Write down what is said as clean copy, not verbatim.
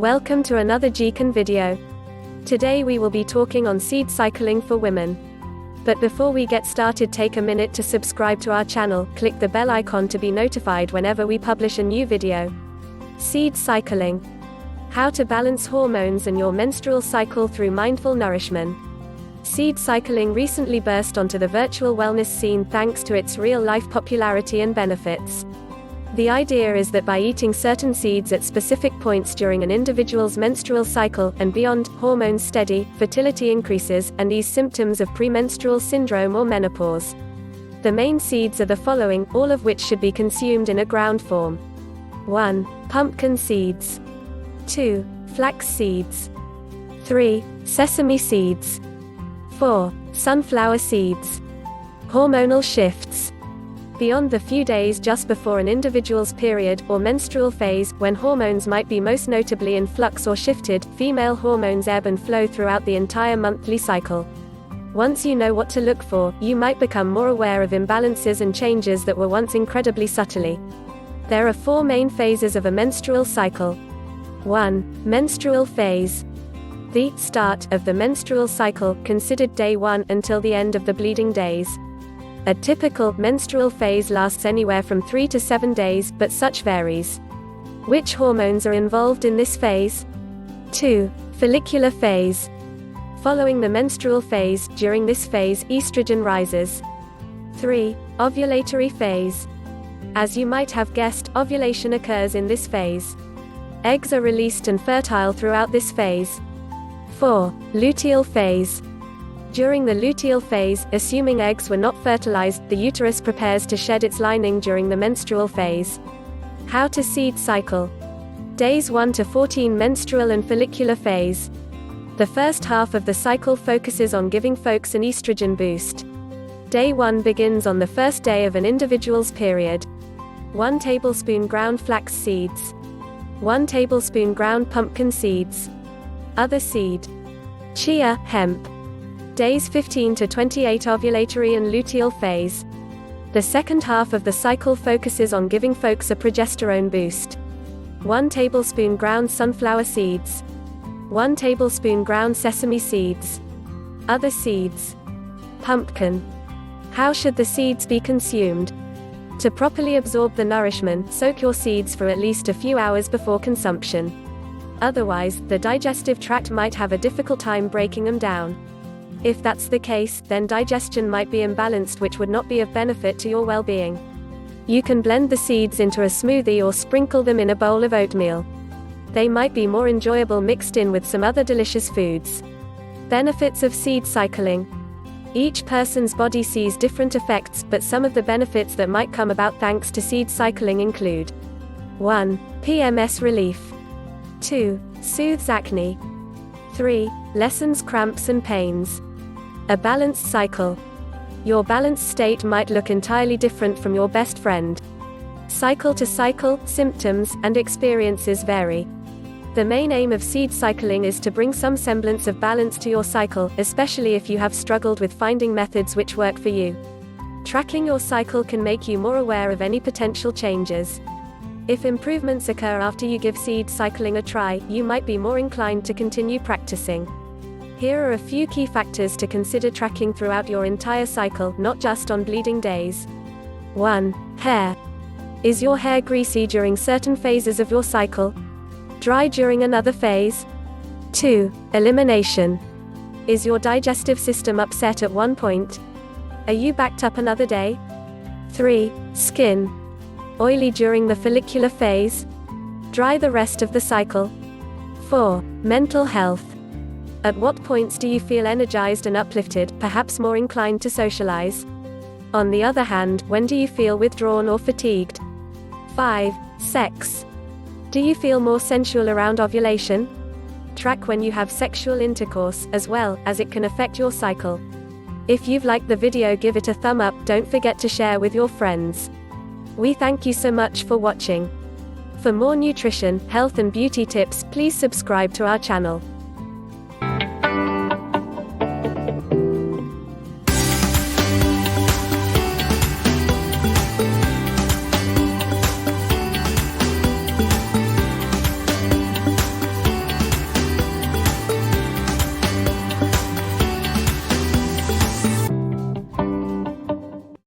Welcome to another JeaKen video. Today we will be talking on seed cycling for women. But before we get started, take a minute to subscribe to our channel, click the bell icon to be notified whenever we publish a new video. Seed cycling. How to balance hormones and your menstrual cycle through mindful nourishment. Seed cycling recently burst onto the virtual wellness scene thanks to its real-life popularity and benefits. The idea is that by eating certain seeds at specific points during an individual's menstrual cycle and beyond, hormones steady, fertility increases, and ease symptoms of premenstrual syndrome or menopause. The main seeds are the following, all of which should be consumed in a ground form. 1. Pumpkin seeds. 2. Flax seeds. 3. Sesame seeds. 4. Sunflower seeds. Hormonal shifts. Beyond the few days just before an individual's period, or menstrual phase, when hormones might be most notably in flux or shifted, female hormones ebb and flow throughout the entire monthly cycle. Once you know what to look for, you might become more aware of imbalances and changes that were once incredibly subtly. There are 4 main phases of a menstrual cycle. 1. Menstrual phase. The start of the menstrual cycle, considered day 1 until the end of the bleeding days. A typical menstrual phase lasts anywhere from 3 to 7 days, but such varies. Which hormones are involved in this phase? 2. Follicular phase. Following the menstrual phase, during this phase, estrogen rises. 3. Ovulatory phase. As you might have guessed, ovulation occurs in this phase. Eggs are released and fertile throughout this phase. 4. Luteal phase. During the luteal phase, assuming eggs were not fertilized, the uterus prepares to shed its lining during the menstrual phase. How to seed cycle. Days 1 to 14 menstrual and follicular phase. The first half of the cycle focuses on giving folks an estrogen boost. Day 1 begins on the first day of an individual's period. 1 tablespoon ground flax seeds. 1 tablespoon ground pumpkin seeds. Other seed. Chia, hemp. Days 15 to 28 ovulatory and luteal phase. The second half of the cycle focuses on giving folks a progesterone boost. 1 tablespoon ground sunflower seeds. 1 tablespoon ground sesame seeds. Other seeds. Pumpkin. How should the seeds be consumed? To properly absorb the nourishment, soak your seeds for at least a few hours before consumption. Otherwise, the digestive tract might have a difficult time breaking them down. If that's the case, then digestion might be imbalanced, which would not be of benefit to your well-being. You can blend the seeds into a smoothie or sprinkle them in a bowl of oatmeal. They might be more enjoyable mixed in with some other delicious foods. Benefits of seed cycling. Each person's body sees different effects, but some of the benefits that might come about thanks to seed cycling include: 1. PMS relief. 2. Soothes acne. 3. Lessens cramps and pains. A balanced cycle. Your balanced state might look entirely different from your best friend. Cycle to cycle, symptoms and experiences vary. The main aim of seed cycling is to bring some semblance of balance to your cycle, especially if you have struggled with finding methods which work for you. Tracking your cycle can make you more aware of any potential changes. If improvements occur after you give seed cycling a try, you might be more inclined to continue practicing. Here are a few key factors to consider tracking throughout your entire cycle, not just on bleeding days. 1. Hair. Is your hair greasy during certain phases of your cycle? Dry during another phase? 2. Elimination. Is your digestive system upset at one point? Are you backed up another day? 3. Skin. Oily during the follicular phase? Dry the rest of the cycle? 4. Mental health. At what points do you feel energized and uplifted, perhaps more inclined to socialize? On the other hand, when do you feel withdrawn or fatigued? 5. Sex. Do you feel more sensual around ovulation? Track when you have sexual intercourse, as well, as it can affect your cycle. If you've liked the video, give it a thumb up, don't forget to share with your friends. We thank you so much for watching. For more nutrition, health and beauty tips, please subscribe to our channel.